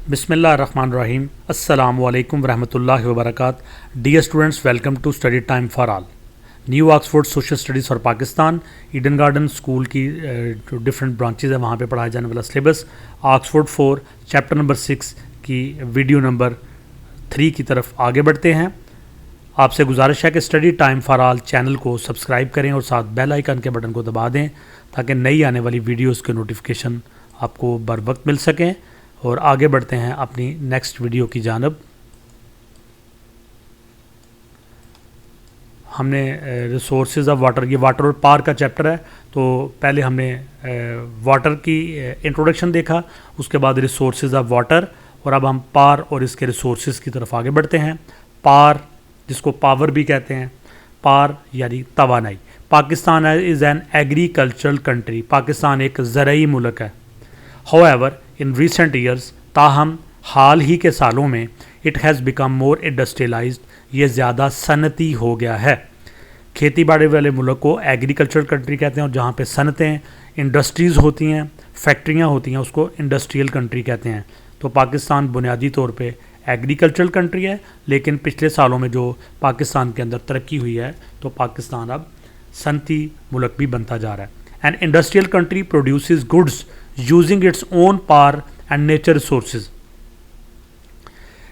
Bismillahirrahmanirrahim. Assalamu alaikum warahmatullahi wabarakatuh. Dear students, welcome to Study Time for All. New Oxford social studies for Pakistan Eden garden school की जो different branches है वहाँ पे पढ़ाया जाने वाला सिलेबस ऑक्सफोर्ड 4 चैप्टर नंबर 6 की वीडियो नंबर 3 की तरफ आगे बढ़ते हैं। आपसे गुजारिश है कि study time for all channel को सब्सक्राइब करें और साथ बेल आइकन के बटन को दबा दें ताकि नई आने वाली वीडियोज़ के नोटिफिकेशन आपको बर वक्त मिल सकें। और आगे बढ़ते हैं अपनी नेक्स्ट वीडियो की जानब। हमने रिसोर्सेज ऑफ वाटर, ये वाटर और पार का चैप्टर है, तो पहले हमने वाटर की इंट्रोडक्शन देखा, उसके बाद रिसोर्सेज ऑफ वाटर, और अब हम पार और इसके रिसोर्सेज की तरफ आगे बढ़ते हैं। पार, जिसको पावर भी कहते हैं, पार यानी तवानाई। Pakistan is an agricultural country, Pakistan एक ज़रई मुल्क है। However, in recent years, ताहम हाल ही के सालों में it has become more industrialised, ये ज़्यादा सनती हो गया है। खेती बाड़ी वाले मुल्क को एग्रीकल्चरल कंट्री कहते हैं, और जहाँ पे सनतें, इंडस्ट्रीज़ होती हैं, फैक्ट्रियाँ होती हैं, उसको इंडस्ट्रियल कंट्री कहते हैं। तो पाकिस्तान बुनियादी तौर पे एग्रीकल्चरल कंट्री है, लेकिन पिछले सालों में जो पाकिस्तान के अंदर तरक्की हुई है तो पाकिस्तान अब सनती मुल्क भी बनता जा रहा है। An industrial country produces goods using its own power and nature resources.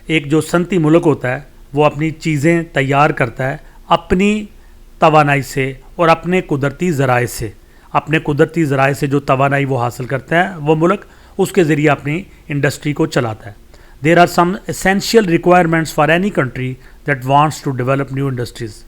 एक जो सनती मुल्क होता है वो अपनी चीज़ें तैयार करता है अपनी तवानाई से और अपने कुदरती ज़राए से। अपने कुदरती ज़राए से जो तवानाई वो हासिल करता है वो मुल्क, उसके ज़रिए अपनी इंडस्ट्री को चलाता है। There are some essential requirements for any country that wants to develop new industries.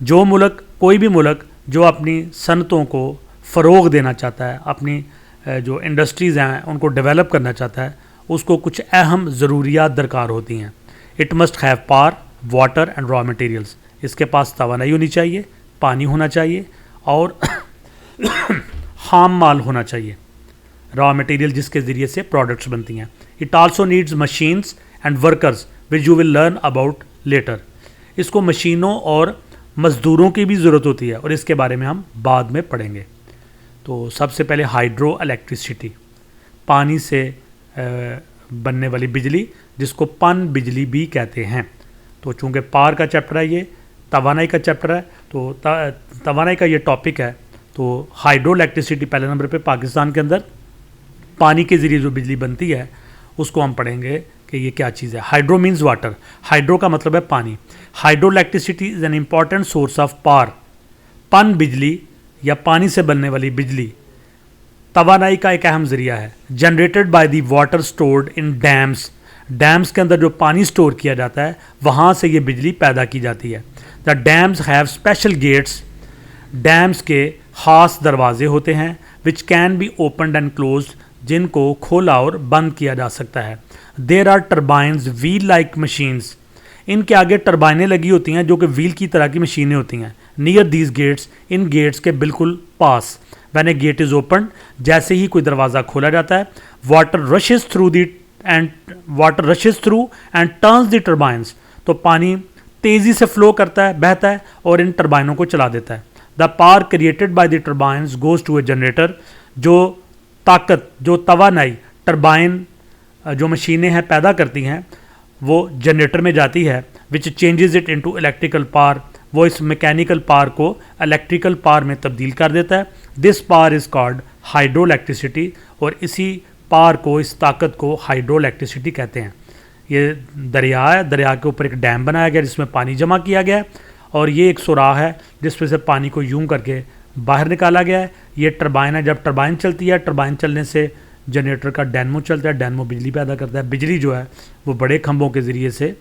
जो मुल्क, कोई भी मुल्क जो अपनी सनतों को फ़रोग़ देना चाहता है, अपनी जो इंडस्ट्रीज़ हैं उनको डेवलप करना चाहता है, उसको कुछ अहम ज़रूरियात दरकार होती हैं। It must have power, water and raw materials. इसके पास तवानाई होनी चाहिए, पानी होना चाहिए और खाम माल होना चाहिए, रॉ मटेरियल जिसके ज़रिए से प्रोडक्ट्स बनती हैं। It also needs machines and workers which you will learn about later. इसको मशीनों और मज़दूरों की भी ज़रूरत होती है और इसके बारे में हम बाद में पढ़ेंगे। तो सबसे पहले हाइड्रो इलेक्ट्रिसिटी, पानी से बनने वाली बिजली, जिसको पन बिजली भी कहते हैं। तो चूँकि पार का चैप्टर है, ये तवानाई का चैप्टर है, तो तवानाई का ये टॉपिक है। तो हाइड्रो इलेक्ट्रिसिटी पहले नंबर पे पाकिस्तान के अंदर पानी के ज़रिए जो बिजली बनती है उसको हम पढ़ेंगे कि ये क्या चीज़ है। हाइड्रो मीन्स वाटर, हाइड्रो का मतलब है पानी। Hydro electricity is an important source of power. पन बिजली या पानी से बनने वाली बिजली तवानाई का एक अहम ज़रिया है। Generated by the water stored in dams, dams के अंदर जो पानी स्टोर किया जाता है वहाँ से ये बिजली पैदा की जाती है। The dams have special gates, dams के ख़ास दरवाजे होते हैं, which can be opened and closed, जिनको खोला और बंद किया जा सकता है। There are turbines wheel like machines, इनके आगे टर्बाइनें लगी होती हैं जो कि व्हील की तरह की मशीनें होती हैं। नियर दीज गेट्स, इन गेट्स के बिल्कुल पास। When a gate is open, जैसे ही कोई दरवाज़ा खोला जाता है, water rushes through and turns the turbines, तो पानी तेज़ी से फ्लो करता है, बहता है और इन टर्बाइनों को चला देता है। The power created by the turbines goes to a generator, जो ताकत, जो तवानाई टर्बाइन जो मशीनें हैं पैदा करती हैं वो जनरेटर में जाती है, विच changes it into electrical power, वो इस मैकेनिकल पावर को इलेक्ट्रिकल पावर में तब्दील कर देता है। This power is called hydro electricity, और इसी पावर को, इस ताकत को हाइड्रो इलेक्ट्रिसिटी कहते हैं। ये दरिया है, दरिया के ऊपर एक डैम बनाया गया जिसमें पानी जमा किया गया है, और ये एक सुराख है जिसमें से पानी को यूं करके बाहर निकाला गया है। ये टरबाइन है, जब टरबाइन चलती है, टरबाइन चलने से जनरेटर का डायनमो चलता है, डायनमो बिजली पैदा करता है। बिजली जो है वो बड़े खंभों के ज़रिए से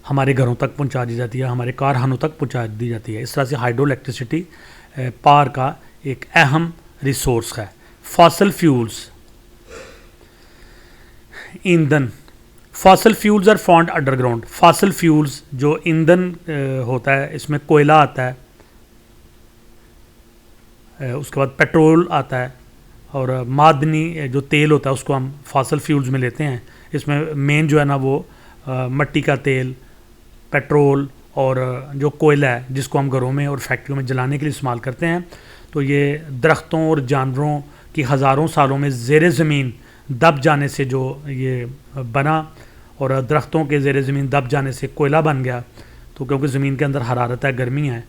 हमारे घरों तक पहुंचा दी जाती है, हमारे कारखानों तक पहुंचा दी जाती है। इस तरह से हाइड्रो इलेक्ट्रिसिटी पावर का एक अहम रिसोर्स है। फॉसल फ्यूल्स, ईंधन। Fossil fuels are found underground. Fossil fuels जो ईंधन होता है, इसमें कोयला आता है, उसके बाद पेट्रोल आता है, और मादनी जो तेल होता है उसको हम फॉसल फ्यूल्स में लेते हैं। इसमें मेन जो है ना वो मिट्टी का तेल, पेट्रोल और जो कोयला है जिसको हम घरों में और फैक्ट्रियों में जलाने के लिए इस्तेमाल करते हैं। तो ये दरख्तों और जानवरों की हज़ारों सालों में ज़ेर ज़मीन दब जाने से जो ये बना और दरख्तों के ज़ेर ज़मीन दब जाने से कोयला बन गया। तो क्योंकि ज़मीन के अंदर हरारत है, गर्मी है,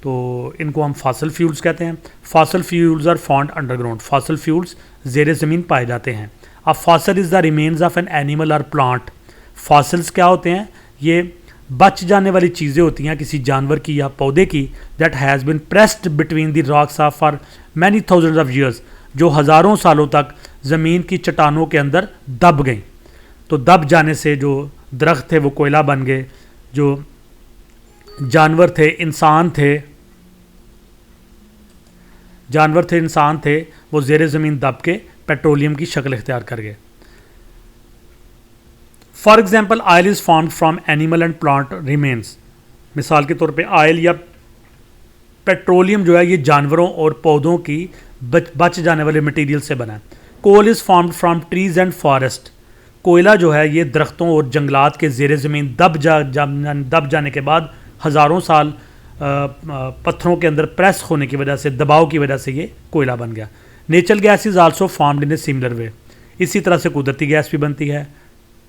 तो इनको हम फॉसल फ्यूल्स कहते हैं। Fossil fuels are found underground. Fossil fuels ज़ेर ज़मीन पाए जाते हैं। अब fossil is the remains of an animal और प्लांट। फॉसल्स क्या होते हैं? ये बच जाने वाली चीज़ें होती हैं किसी जानवर की या पौधे की, that has been pressed between the rocks of for many thousands of years, जो हज़ारों सालों तक ज़मीन की चट्टानों के अंदर दब गई। तो दब जाने से जो दरख्त थे वो कोयला बन गए, जो जानवर थे, इंसान थे, वो ज़ेर ज़मीन दब के पेट्रोलियम की शक्ल इख्तियार कर गए। For example oil is formed from animal and plant remains. मिसाल के तौर पे ऑयल या पेट्रोलियम जो है ये जानवरों और पौधों की बच जाने वाले मटेरियल से बना है। Coal is formed from trees and forest. कोयला जो है ये दरख्तों और जंगलात के ज़ेर ज़मीन दब जाने के बाद हज़ारों साल पत्थरों के अंदर प्रेस होने की वजह से, दबाव की वजह से ये कोयला बन गया। Natural gas is also formed in a similar way. इसी तरह से कुदरती गैस भी बनती है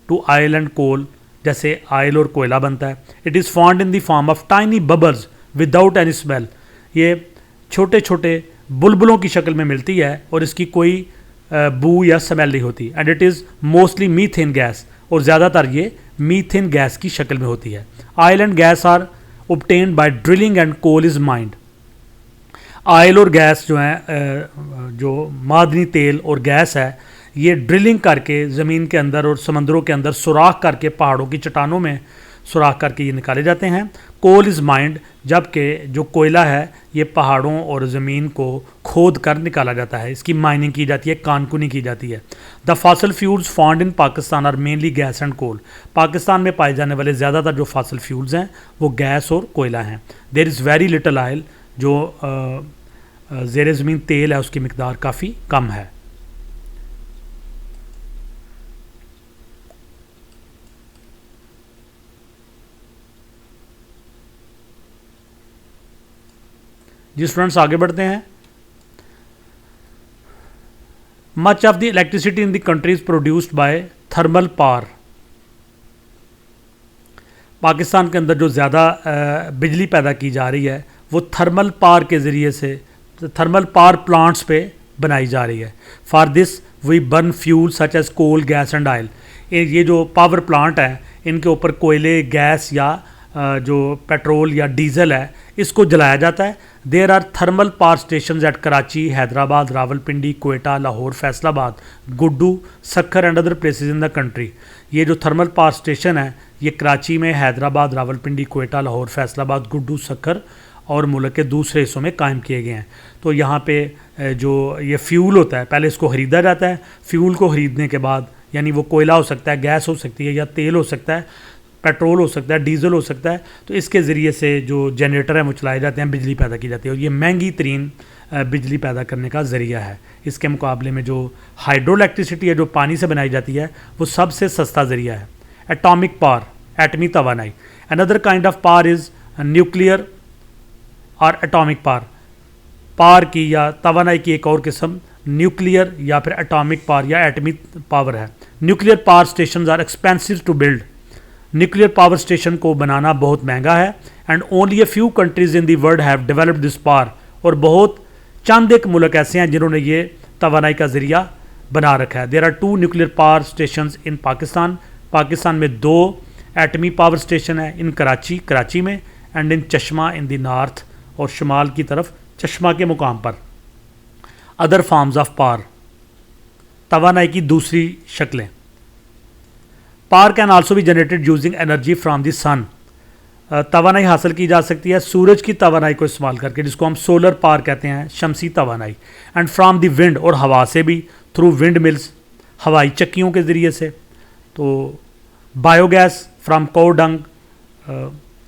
टू ऑयल एंड कोल, जैसे ऑयल और कोयला बनता है। It is found in the form of tiny bubbles without any smell. ये छोटे छोटे बुलबुलों की शक्ल में मिलती है और इसकी कोई बू या स्मेल नहीं होती। And it is mostly methane gas, और ज़्यादातर ये मीथेन गैस की शक्ल में होती है। Oil and gas are obtained by drilling and coal is mined। Oil और गैस जो है, जो मादनी तेल और गैस है, ये ड्रिलिंग करके ज़मीन के अंदर और समंदरों के अंदर सुराख करके, पहाड़ों की चट्टानों में सुराख करके ये निकाले जाते हैं। कोल इज़ माइंड, जबकि जो कोयला है ये पहाड़ों और ज़मीन को खोद कर निकाला जाता है, इसकी माइनिंग की जाती है, कानकुनी की जाती है। The fossil fuels found in Pakistan are mainly gas and coal. Pakistan में पाए जाने वाले ज़्यादातर जो फॉसल फ्यूल्स हैं वो गैस और कोयला हैं। There is very little oil, जो ज़ेर ज़मीन तेल है उसकी मिकदार काफ़ी कम है। जी स्टूडेंट्स आगे बढ़ते हैं। Much of the electricity in the country is produced by thermal power. Pakistan के अंदर जो ज़्यादा बिजली पैदा की जा रही है वो थर्मल पावर के ज़रिए से, थर्मल पावर प्लांट्स पे बनाई जा रही है। For this we burn fuel such as coal, gas and oil. ये जो पावर प्लांट हैं इनके ऊपर कोयले, गैस या जो पेट्रोल या डीजल है इसको जलाया जाता है। There are thermal power station at Karachi, Hyderabad, Rawalpindi, Quetta, Lahore, Faisalabad, Guddu, Sukkur and other places in the country. ये जो थर्मल पावर स्टेशन है ये कराची में, हैदराबाद, रावलपिंडी, कोयटा, लाहौर, फैसलाबाद, गुड्डू, सक्खर और मुल्क के दूसरे हिस्सों में कायम किए गए हैं। तो यहाँ पे जो ये फ्यूल होता है पहले इसको ख़रीदा जाता है। फ्यूल को ख़रीदने के बाद, यानी वो कोयला हो सकता है, गैस हो सकती है या तेल हो सकता है, पेट्रोल हो सकता है, डीजल हो सकता है, तो इसके ज़रिए से जो जनरेटर हैं वो चलाए जाते हैं, बिजली पैदा की जाती है। और ये महंगी तरीन बिजली पैदा करने का ज़रिया है। इसके मुकाबले में जो हाइड्रो इलेक्ट्रिसिटी है जो पानी से बनाई जाती है वो सबसे सस्ता ज़रिया है। एटॉमिक पावर, एटमी तवानाई। Another kind of power is nuclear और एटॉमिक पावर। पावर की या तवानाई की एक और किस्म न्यूक्लियर या फिर एटॉमिक पावर या एटमी पावर है। Nuclear power station are expensive to build. Nuclear power station को बनाना बहुत महंगा है। And only a few countries in the world have developed this power. और बहुत चंद एक मुल्क ऐसे हैं जिन्होंने ये तवानाई का ज़रिया बना रखा है। There are 2 nuclear power station in Pakistan. Pakistan में 2 एटमी पावर स्टेशन है, इन कराची में, एंड इन चश्मा इन द नॉर्थ, और शुमाल की तरफ चश्मा के मुकाम पर। अदर फॉर्म्स ऑफ पावर, तवानाई की दूसरी शक्लें। पावर कैन आल्सो भी generated using energy from the sun. तवानाई हासिल की जा सकती है सूरज की तवानाई को इस्तेमाल करके, जिसको हम सोलर पावर कहते हैं, शमसी तवानाई। एंड फ्राम द विंड, और हवा से भी, थ्रू विंड मिल्स, हवाई चक्कियों के ज़रिए से। तो बायोगैस फ्राम काउ डंग,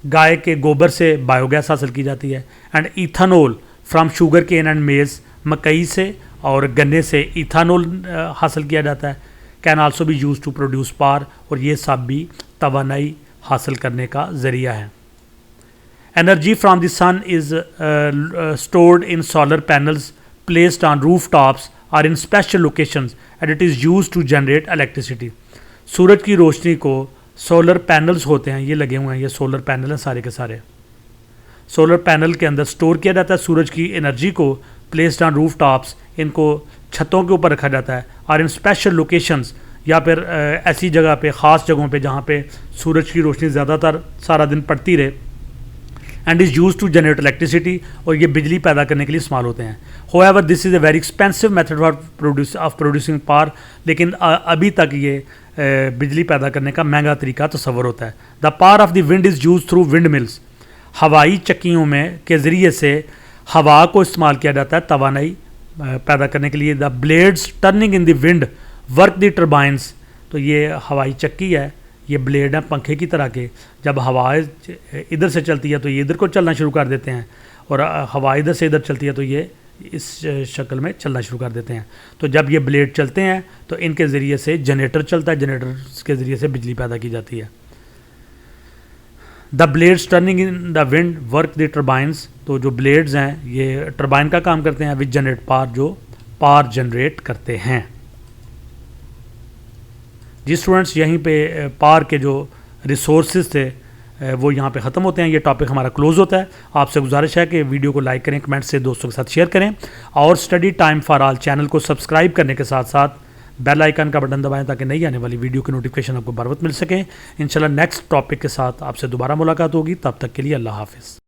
गाय के गोबर से बायोगैस हासिल की जाती है। And ethanol from sugar cane and maize, मकई से और गन्ने से इथानॉल हासिल किया जाता है। Can also be use to produce power, और ये सब भी तवानाई हासिल करने का ज़रिया है। Energy from the sun is stored in solar panels placed on roof tops are in special locations and it is use to generate electricity. सूरज की रोशनी को सोलर पैनल्स होते हैं, ये लगे हुए हैं, ये सोलर पैनल हैं सारे के सारे। सोलर पैनल के अंदर स्टोर किया जाता है सूरज की एनर्जी को, प्लेस्ड ऑन रूफ टॉप्स, इनको छतों के ऊपर रखा जाता है। और इन स्पेशल लोकेशंस, या फिर ऐसी जगह पे, ख़ास जगहों पे जहाँ पे सूरज की रोशनी ज़्यादातर सारा दिन पड़ती रहे, and is use to generate electricity, और ये बिजली पैदा करने के लिए इस्तेमाल होते हैं। However this is a very expensive method of producing power, लेकिन अभी तक ये बिजली पैदा करने का महंगा तरीका तस्वर होता है। The power of the wind is use through wind mills, हवाई चक्कियों में के ज़रिए से हवा को इस्तेमाल किया जाता है तवानाई पैदा करने के लिए। The blades turning in the wind work the turbines, तो ये हवाई चक्की है, ये ब्लेड है पंखे की तरह के, जब हवा इधर से चलती है तो ये इधर को चलना शुरू कर देते हैं, और हवा इधर से इधर चलती है तो ये इस शक्ल में चलना शुरू कर देते हैं। तो जब ये ब्लेड चलते हैं तो इनके ज़रिए से जनरेटर चलता है, जनरेटर के ज़रिए से बिजली पैदा की जाती है। The blades turning in the wind work the turbines, तो जो ब्लेड्स हैं ये टर्बाइन का काम करते हैं, विच जनरेट पावर, जो पावर जनरेट करते हैं। जी स्टूडेंट्स, यहीं पे पावर के जो रिसोर्सेज थे वो यहाँ पे ख़त्म होते हैं, ये टॉपिक हमारा क्लोज होता है। आपसे गुजारिश है कि वीडियो को लाइक करें, कमेंट से दोस्तों के साथ शेयर करें, और study time for all channel को सब्सक्राइब करने के साथ साथ बेल आइकन का बटन दबाएं ताकि नई आने वाली वीडियो की नोटिफिकेशन आपको बर वक्त मिल सके। इंशाल्लाह नेक्स्ट टॉपिक के साथ आपसे दोबारा मुलाकात होगी, तब तक के लिए अल्लाह हाफिज़।